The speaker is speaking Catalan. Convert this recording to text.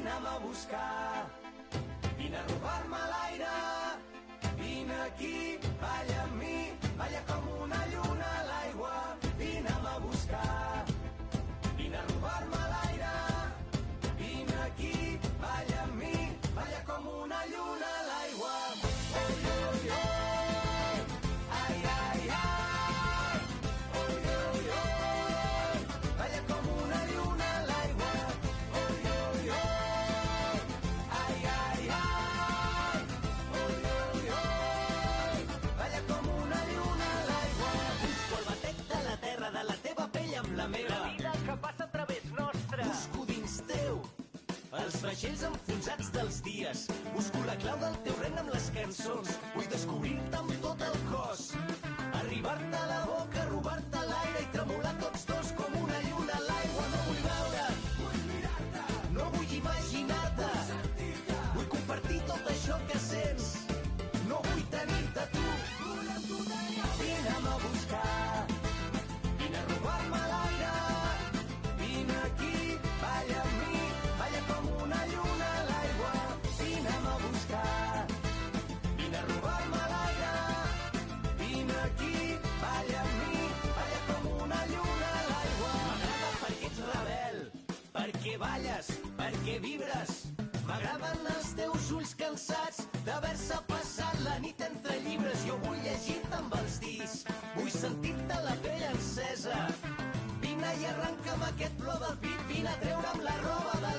vine'm a buscar. Vine a robar-me l'aire, vine aquí, balla amb mi, balla com una lluna a l'aigua. Vine'm a buscar, vine a robar-me l'aire, vine aquí, balla amb mi, balla com una lluna a l'aigua. Oi, oi, oi, ai, ai, ai, oi, oi, oi, balla com una lluna a l'aigua. Oi, oi, oi, ai, ai, ai, oi, oi, oi, balla com una lluna a l'aigua. Busco el batec de la terra, de la teva pell amb la meva. La vida que passa a través nostre. Busco dins teu els vaixells enfonsats dels dies. Busco la clau del teu regne amb les cançons. Vull descobrir-te amb tot el cos, arribar-te a la boca, robar-te l'aire i tremolar tots dos com una lluna a l'aigua. No vull veure't, vull mirar-te, no vull imaginar-te, vull sentir-te, vull compartir tot això que sents. No vull tenir-te a tu, vull amb tu tenir. Vine'm a buscar, vine a robar-me l'aire, vine aquí, balla amb mi, balla com una lluna a l'aigua. Vine'm a buscar, vine a robar-me l'aire, vine aquí, balla amb mi, balla com una lluna a l'aigua. M'agrada perquè ets rebel, perquè balles, perquè vibres. M'agraden els teus ulls cansats d'haver-se passat la nit entre llibres. Jo vull llegir-te amb els dits, vull sentir-te la pell encesa. Vine i arrenca'm aquest plor del pit, vine a treure'm la roba de